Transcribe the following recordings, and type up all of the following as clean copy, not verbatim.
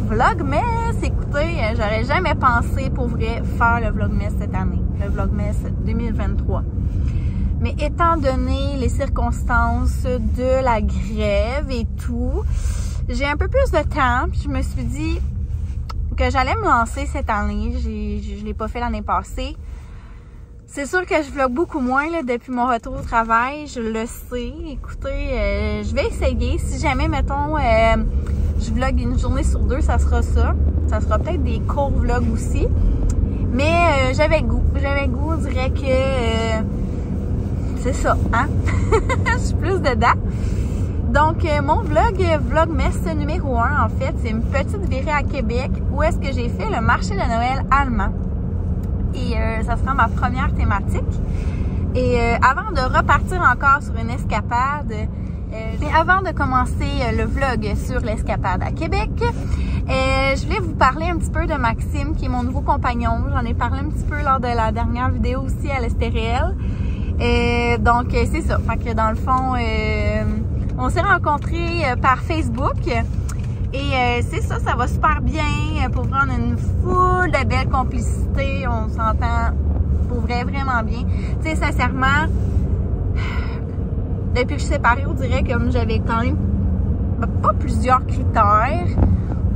Vlogmas. Écoutez, j'aurais jamais pensé pour vrai faire le Vlogmas cette année, le Vlogmas 2023. Mais étant donné les circonstances de la grève et tout, j'ai un peu plus de temps, puis je me suis dit que j'allais me lancer cette année. Je l'ai pas fait l'année passée. C'est sûr que je vlog beaucoup moins là, depuis mon retour au travail, je le sais. Écoutez, je vais essayer. Si jamais, mettons, je vlog une journée sur deux, ça sera ça. Ça sera peut-être des courts vlogs aussi. Mais j'avais goût. On dirait que c'est ça, hein? Je suis plus dedans. Donc, mon vlog, Vlogmas numéro 1, en fait, c'est une petite virée à Québec où est-ce que j'ai fait le marché de Noël allemand. Et ça sera ma première thématique. Et avant de repartir encore sur une escapade, mais avant de commencer le vlog sur l'escapade à Québec, je voulais vous parler un petit peu de Maxime, qui est mon nouveau compagnon. J'en ai parlé un petit peu lors de la dernière vidéo aussi à l'Estériel. Donc, c'est ça. Fait que dans le fond, on s'est rencontrés par Facebook. Et c'est ça, ça va super bien. Pour vrai, on a une foule de belle complicité. On s'entend pour vrai vraiment bien. Tu sais, sincèrement, depuis que je suis séparée, on dirait que j'avais quand même pas plusieurs critères.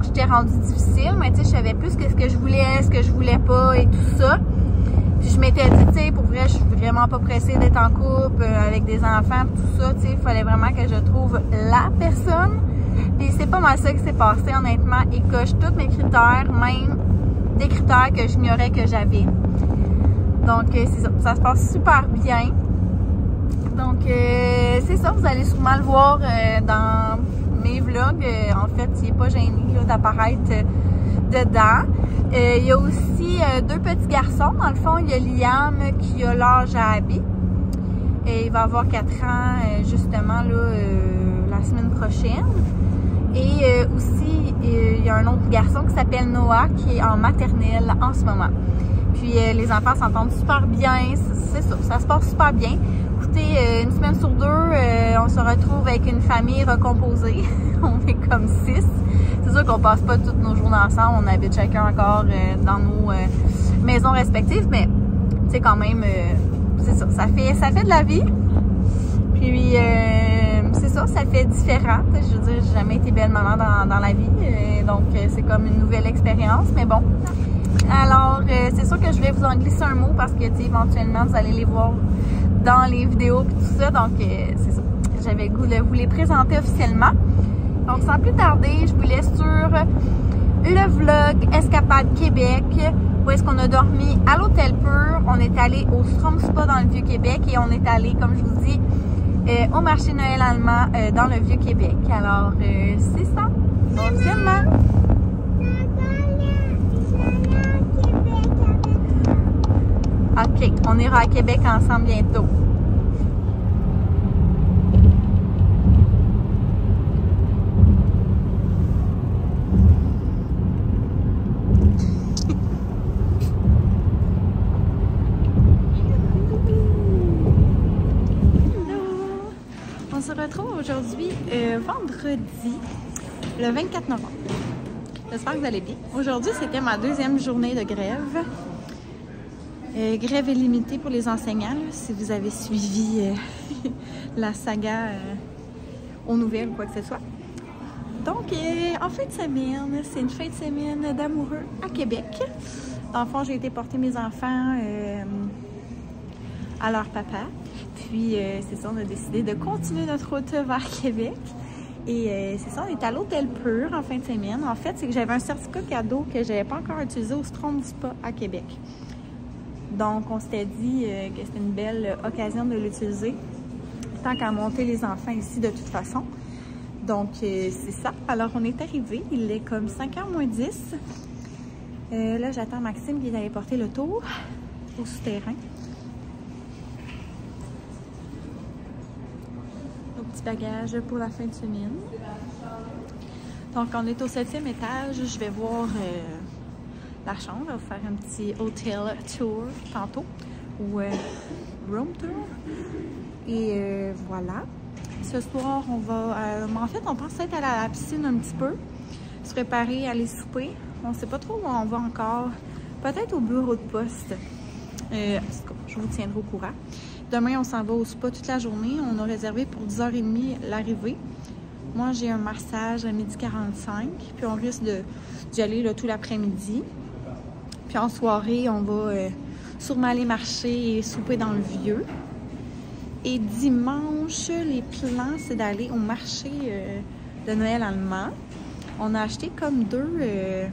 J'étais rendue difficile, mais tu sais, je savais plus que ce que je voulais, ce que je voulais pas et tout ça. Puis je m'étais dit, tu sais, pour vrai, je suis vraiment pas pressée d'être en couple avec des enfants, tout ça. Tu sais, il fallait vraiment que je trouve la personne. Puis c'est pas mal ça qui s'est passé, honnêtement. Il coche tous mes critères, même des critères que j'ignorais que j'avais. Donc, c'est ça. Ça se passe super bien. Donc, c'est ça. Vous allez sûrement le voir dans mes vlogs. En fait, il n'est pas gêné d'apparaître dedans. Il y a aussi deux petits garçons. Dans le fond, il y a Liam qui a l'âge à Abby. Et il va avoir 4 ans, justement, là, la semaine prochaine. Et aussi, il y a un autre garçon qui s'appelle Noah, qui est en maternelle en ce moment. Puis les enfants s'entendent super bien, c'est ça, ça se passe super bien. Écoutez, une semaine sur deux, on se retrouve avec une famille recomposée. On est comme 6. C'est sûr qu'on passe pas tous nos journées ensemble, on habite chacun encore dans nos maisons respectives, mais tu sais quand même, c'est ça, ça fait de la vie. Puis c'est ça, ça fait différent. Je veux dire, j'ai jamais été belle maman dans la vie, donc c'est comme une nouvelle expérience, mais bon. Alors, c'est sûr que je voulais vous en glisser un mot parce que, tu sais, éventuellement, vous allez les voir dans les vidéos et tout ça, donc c'est ça. J'avais le goût de vous les présenter officiellement. Donc, sans plus tarder, je vous laisse sur le vlog Escapade Québec, où est-ce qu'on a dormi à l'Hôtel Pur. On est allé au Strom Spa dans le Vieux-Québec et on est allé, comme je vous dis, au marché Noël allemand dans le Vieux-Québec. Alors, c'est ça, officiellement. OK, on ira à Québec ensemble bientôt. On se retrouve aujourd'hui, vendredi, le 24 novembre. J'espère que vous allez bien. Aujourd'hui, c'était ma deuxième journée de grève. Grève illimitée pour les enseignants, là, si vous avez suivi la saga aux nouvelles ou quoi que ce soit. Donc, en fin de semaine, c'est une fin de semaine d'amoureux à Québec. Dans le fond, j'ai été porter mes enfants à leur papa. Puis, c'est ça, on a décidé de continuer notre route vers Québec. Et c'est ça, on est à l'Hôtel Pur en fin de semaine. En fait, c'est que j'avais un certificat cadeau que je n'avais pas encore utilisé au Strom Spa à Québec. Donc, on s'était dit que c'était une belle occasion de l'utiliser, tant qu'à monter les enfants ici de toute façon. Donc, c'est ça. Alors, on est arrivé. Il est comme 5h moins 10. Là, j'attends Maxime qui est allé porter le tour au souterrain. Nos petits bagages pour la fin de semaine. Donc, on est au 7e étage. Je vais voir la chambre. Je vais vous faire un petit hotel tour tantôt. Ou room tour. Et voilà. Ce soir, on va... en fait, on pense être à la piscine un petit peu. se préparer à aller souper. On ne sait pas trop où on va encore. Peut-être au bureau de poste. Je vous tiendrai au courant. Demain, on s'en va au spa toute la journée. On a réservé pour 10h30 l'arrivée. Moi, j'ai un massage à 12h45. Puis on risque d'y aller là, tout l'après-midi. Puis en soirée, on va sûrement aller marcher et souper dans le vieux. Et dimanche, les plans, c'est d'aller au marché de Noël allemand. On a acheté comme deux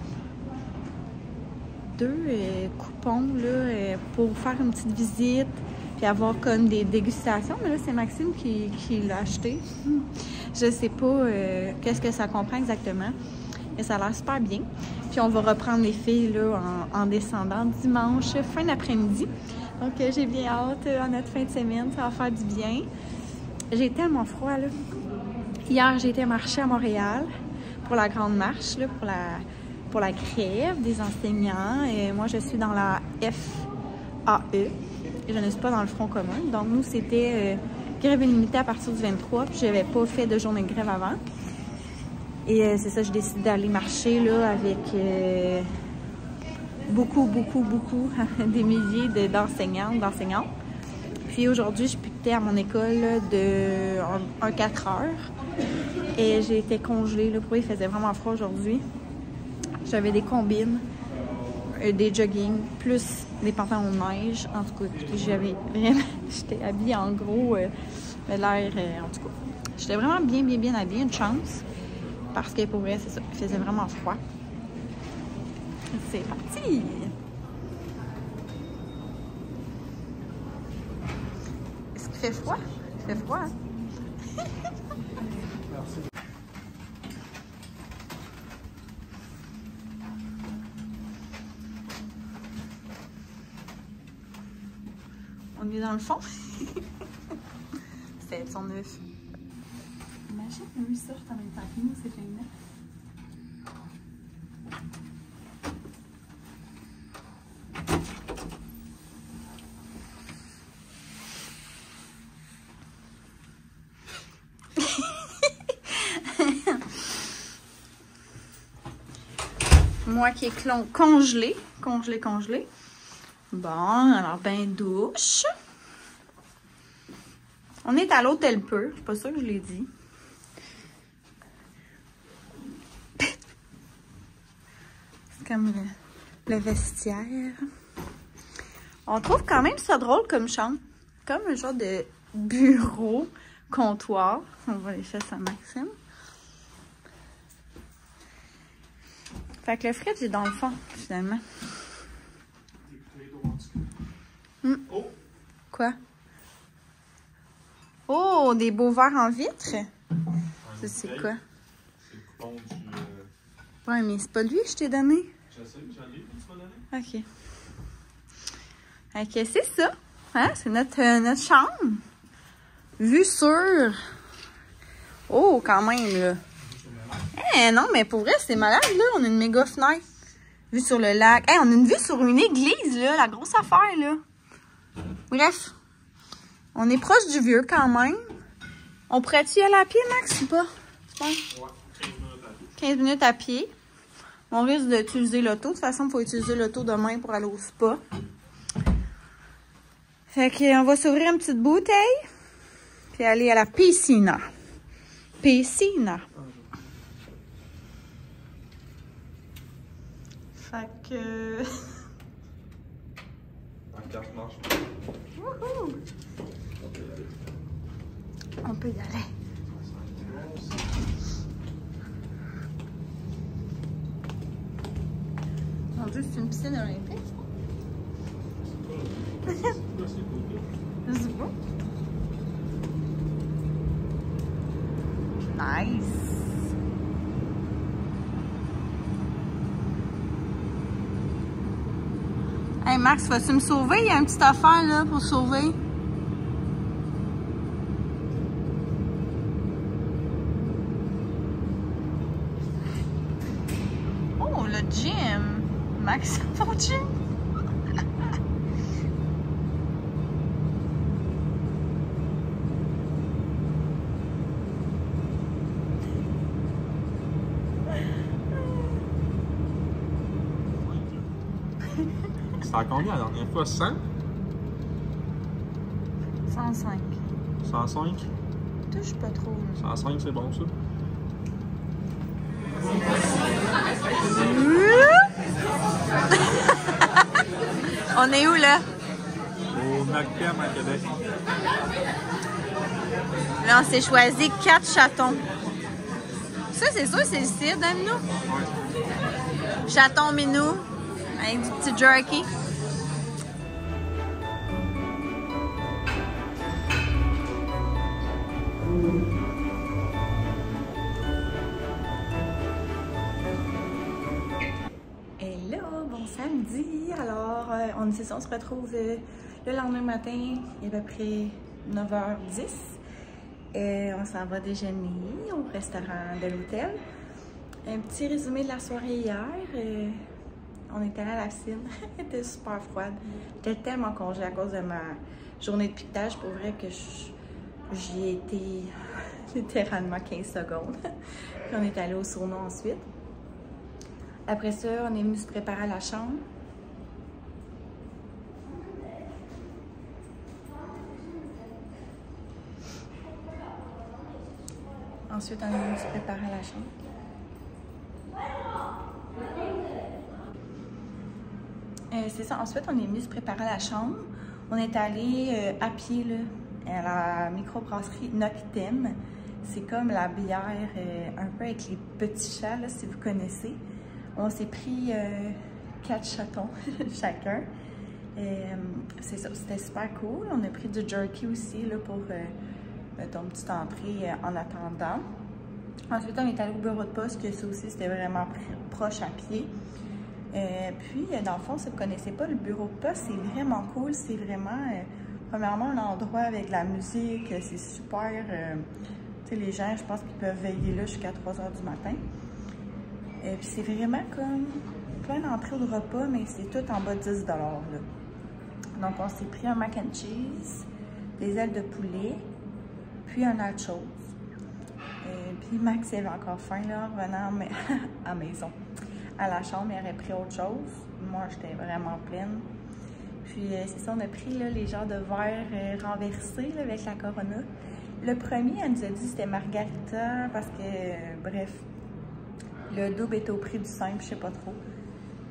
coupons là, pour faire une petite visite puis avoir comme des dégustations. Mais là, c'est Maxime qui l'a acheté. Je sais pas qu'est-ce que ça comprend exactement. Mais ça a l'air super bien. Puis on va reprendre les filles là, en descendant dimanche, fin d'après-midi. Donc j'ai bien hâte à notre fin de semaine. Ça va faire du bien. J'ai tellement froid là. Hier, j'ai été marcher à Montréal pour la grande marche, là, pour la grève des enseignants. Et moi, je suis dans la FAE. Et je ne suis pas dans le Front commun. Donc, nous, c'était grève illimitée à partir du 23. Puis, je n'avais pas fait de journée de grève avant. Et c'est ça, j'ai décidé d'aller marcher là, avec beaucoup des milliers d'enseignantes. Puis, aujourd'hui, je piquetais à mon école là, de 4 heures. Et j'ai été congelée. Là, il faisait vraiment froid aujourd'hui. J'avais des combines, des joggings, plus des pantalons de neige. En tout cas, j'étais habillée en gros, l'air, en tout cas. J'étais vraiment bien habillée, une chance. Parce que pour vrai, c'est ça, il faisait vraiment froid. C'est parti! Est-ce qu'il fait froid? Il fait froid, hein? On est dans le fond. C'est son œuf. Imagine lui sorte en même temps que nous, c'est génial. Moi qui est congelé. Bon, alors bain douche. On est à l'hôtel Peu, je suis pas sûre que je l'ai dit. C'est comme le vestiaire. On trouve quand même ça drôle comme chambre. Comme un genre de bureau, comptoir. On va les faire ça Maxime. Fait que le fridge est dans le fond, finalement. Oh. Quoi? Oh, des beaux verres en vitre? Ça, c'est quoi? C'est le coupon du... Ouais, mais c'est pas lui que je t'ai donné. Je sais, j'en ai, tu m'as donné. OK. OK, c'est ça. Hein? C'est notre chambre. Vue sur... Oh, quand même, là. Eh, non, mais pour vrai, c'est malade, là. On a une méga fenêtre. Vue sur le lac. Eh, on a une vue sur une église, là. La grosse affaire, là. Bref. On est proche du vieux, quand même. On pourrait-tu y aller à pied, Max, ou pas? Ouais, 15 minutes à pied. 15 minutes à pied. On risque d'utiliser l'auto. De toute façon, il faut utiliser l'auto demain pour aller au spa. Fait qu'on va s'ouvrir une petite bouteille. Puis aller à la piscina. Piscina. Fait que... La carte marche. Wouhou! On peut y aller. Mon Dieu, c'est une piscine olympique. Je sais pas. Nice. Hey Max, vas-tu me sauver? Il y a une petite affaire là pour sauver. Oh, le gym. Max, ton gym. à combien la dernière fois? 100? 105. 105? Touche pas trop. 105, c'est bon ça? On est où là? Au McCam à Québec. Là, on s'est choisi 4 chatons. Ça, c'est sûr, c'est le site, Minou? Ouais. Chaton minou, avec du petit jerky. Hello, bon samedi. Alors, on se retrouve le lendemain matin, il est à peu près 9h10. On s'en va déjeuner au restaurant de l'hôtel. Un petit résumé de la soirée hier. On était allé à la piscine. Elle était super froide. J'étais tellement congé à cause de ma journée de piquetage. Pour vrai que j'y ai été littéralement 15 secondes. Puis on est allé au sauna ensuite. Après ça, on est venu se préparer à la chambre. Ensuite, on est venu se préparer à la chambre. C'est ça. Ensuite, on est venu se préparer à la chambre. On est allé à pied là, à la microbrasserie Noctem. C'est comme la bière un peu avec les petits chats, là, si vous connaissez. On s'est pris 4 chatons chacun. C'est ça, c'était super cool. On a pris du jerky aussi là, pour mettons, une petite entrée en attendant. Ensuite, on est allé au bureau de poste, que ça aussi, c'était vraiment proche à pied. Puis, dans le fond, si vous ne connaissez pas le bureau de poste, c'est vraiment cool. C'est vraiment, premièrement, un endroit avec de la musique. C'est super. Tu sais, les gens, je pense qu'ils peuvent veiller là jusqu'à 3 h du matin. Puis, c'est vraiment comme plein d'entrées de repas, mais c'est tout en bas de 10 $. Là. Donc, on s'est pris un mac and cheese, des ailes de poulet, puis un nachos. Puis Max avait encore faim là, en revenant à la maison. À la chambre, il aurait pris autre chose. Moi, j'étais vraiment pleine. Puis c'est ça, on a pris là, les genres de verres renversés là, avec la Corona. Le premier, elle nous a dit que c'était margarita parce que, bref, le double était au prix du simple, je sais pas trop.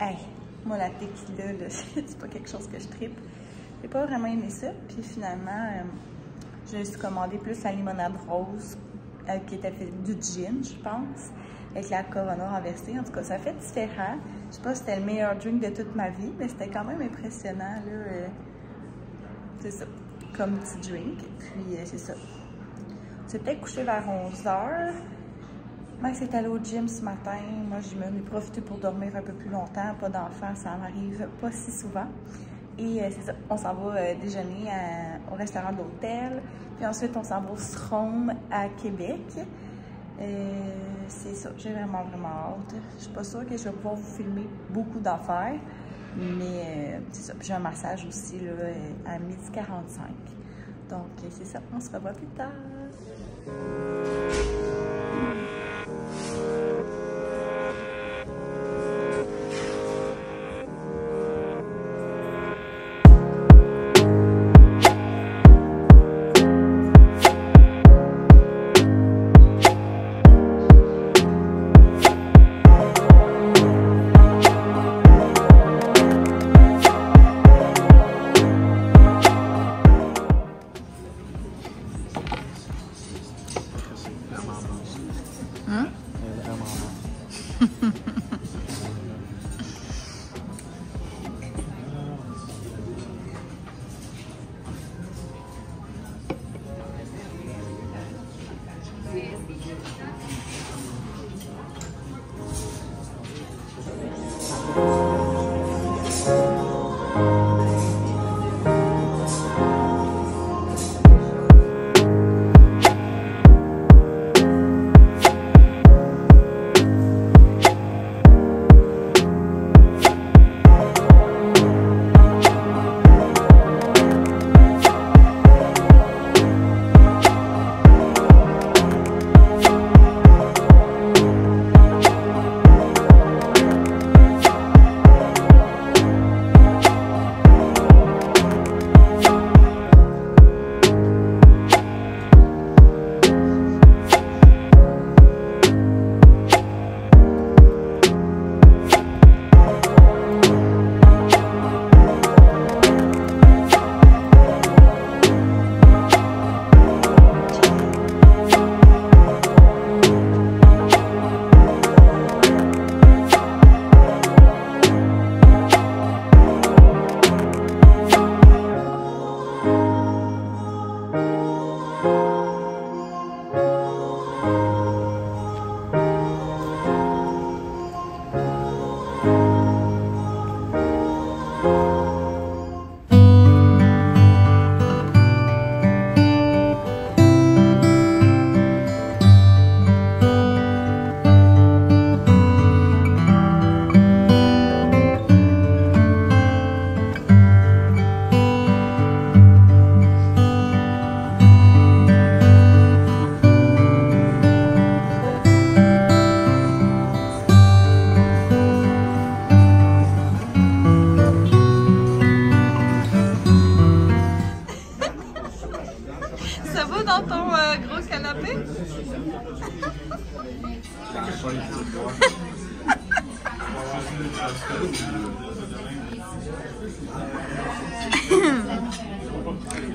Hey, moi, la tequila, là, c'est pas quelque chose que je trippe. J'ai pas vraiment aimé ça. Puis finalement, je me suis commandé plus la limonade rose qui était fait du gin, je pense, avec la Corona renversée. En tout cas, ça fait différent. Je sais pas si c'était le meilleur drink de toute ma vie, mais c'était quand même impressionnant, là. C'est ça, comme petit drink. Puis c'est ça. On s'est peut-être couché vers 11 h. Max est allé au gym ce matin. Moi, je m'en ai profité pour dormir un peu plus longtemps. Pas d'enfants, ça m'arrive pas si souvent. Et c'est ça, on s'en va déjeuner au restaurant de l'hôtel. Puis ensuite, on s'en va au Srome à Québec. C'est ça, j'ai vraiment hâte. Je suis pas sûre que je vais pouvoir vous filmer beaucoup d'affaires. Mais c'est ça, puis j'ai un massage aussi là, à 12h45. Donc c'est ça, on se revoit plus tard.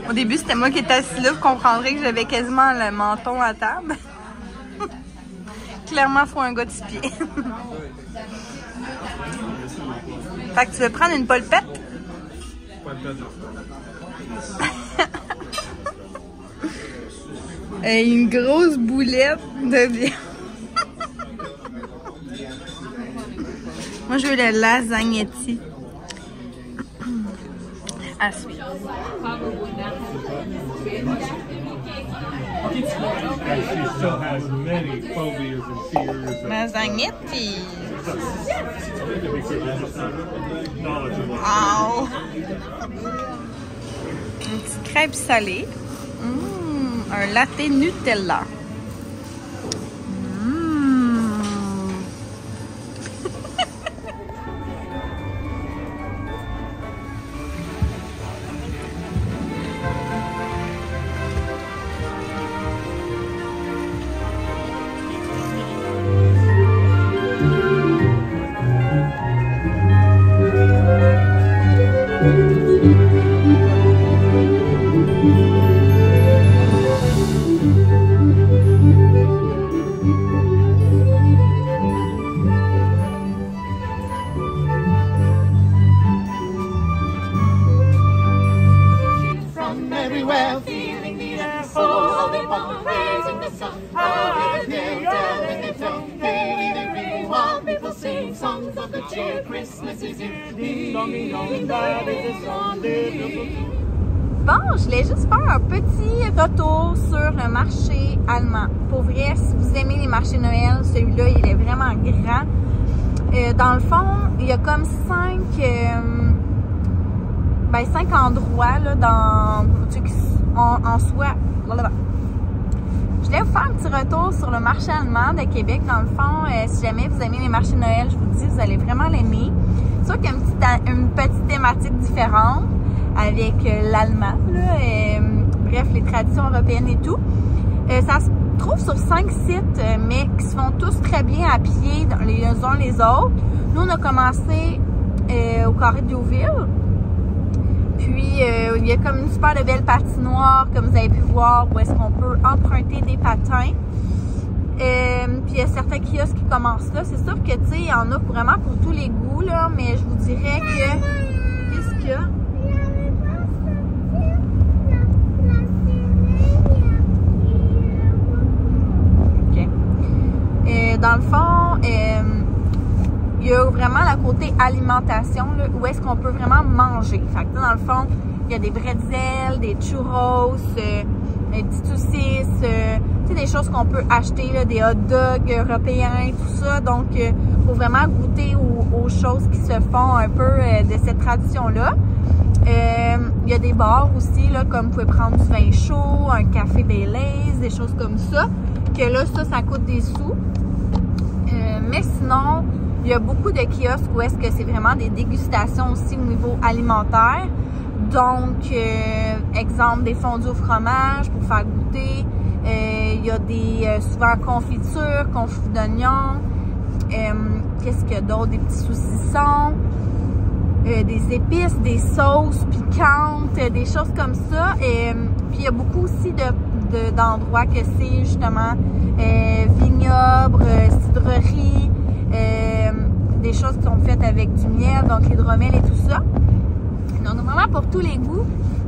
Au début, c'était moi qui étais assise là. Vous comprendrez que j'avais quasiment le menton à table. Clairement, il faut un gars de 6 pieds. Fait que tu veux prendre une polpette? Une grosse boulette de viande. Moi, je veux le lasagnetti. À suivre. Lasagnetti. Wow. Une petite crêpe salée. Un latte Nutella. Bon, je voulais juste faire un petit retour sur le marché allemand. Pour vrai, si vous aimez les marchés Noël, celui-là, il est vraiment grand. Dans le fond, il y a comme 5 endroits là, en soi. Je voulais vous faire un petit retour sur le marché allemand de Québec. Dans le fond, si jamais vous aimez les marchés Noël, je vous dis, vous allez vraiment l'aimer. C'est sûr qu'il y a une petite thématique différente avec l'allemand, bref, les traditions européennes et tout. Ça se trouve sur 5 sites, mais qui se font tous très bien à pied les uns les autres. Nous, on a commencé au Carré de Deauville. Puis, il y a comme une super de belle patinoire, comme vous avez pu voir, où est-ce qu'on peut emprunter des patins. Puis, il y a certains kiosques qui commencent là. C'est sûr que, tu sais, il y en a vraiment pour tous les goûts, là, mais je vous dirais que... Qu'est-ce qu'il y a? Dans le fond, il y a vraiment le côté alimentation, là, où est-ce qu'on peut vraiment manger. Fait que dans le fond, il y a des bretzels, des churros, des petites saucisses, des choses qu'on peut acheter, là, des hot dogs européens, tout ça. Donc, il faut vraiment goûter aux choses qui se font un peu de cette tradition-là. Il y a des bars aussi, là, comme vous pouvez prendre du vin chaud, un café Baileys, des choses comme ça. Que là, ça coûte des sous. Mais sinon, il y a beaucoup de kiosques où est-ce que c'est vraiment des dégustations aussi au niveau alimentaire. Donc, exemple, des fondus au fromage pour faire goûter. Il y a des, souvent, confitures, confits d'oignons. Qu'est-ce qu'il y a d'autre? Des petits saucissons. Des épices, des sauces piquantes, des choses comme ça. Puis, il y a beaucoup aussi d'endroits que c'est justement vignobles, cidreries, des choses qui sont faites avec du miel, donc l'hydromel et tout ça. Donc vraiment pour tous les goûts.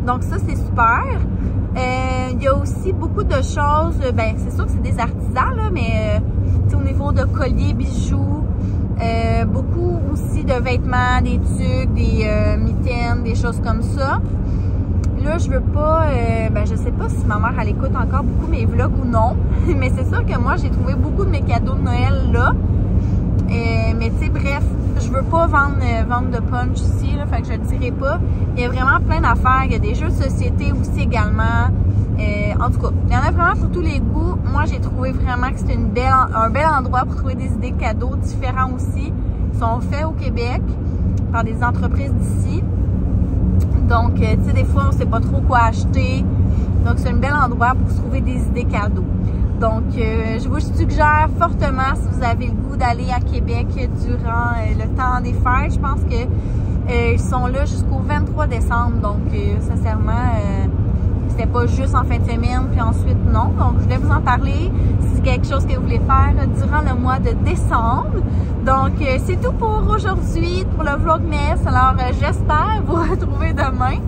Donc ça, c'est super. Il y a aussi beaucoup de choses, ben c'est sûr que c'est des artisans, là, mais au niveau de colliers, bijoux, beaucoup aussi de vêtements, des tuques, des mitaines, des choses comme ça. Là, je veux pas, je sais pas si ma mère, elle écoute encore beaucoup mes vlogs ou non, mais c'est sûr que moi, j'ai trouvé beaucoup de mes cadeaux de Noël là. Mais tu sais, bref, je veux pas vendre de punch ici, là, fait que je le dirai pas. Il y a vraiment plein d'affaires, il y a des jeux de société aussi également. En tout cas, il y en a vraiment pour tous les goûts. Moi, j'ai trouvé vraiment que c'était un bel endroit pour trouver des idées de cadeaux différents aussi. Ils sont faits au Québec par des entreprises d'ici. Donc, tu sais, des fois, on sait pas trop quoi acheter. Donc, c'est un bel endroit pour trouver des idées cadeaux. Donc, je vous suggère fortement, si vous avez le goût d'aller à Québec durant le temps des fêtes, je pense que ils sont là jusqu'au 23 décembre. Donc, sincèrement, c'était pas juste en fin de semaine, puis ensuite, non. Donc, je voulais vous en parler. Si c'est quelque chose que vous voulez faire durant le mois de décembre. Donc, c'est tout pour aujourd'hui, pour le Vlogmas. Alors, j'espère vous retrouver demain.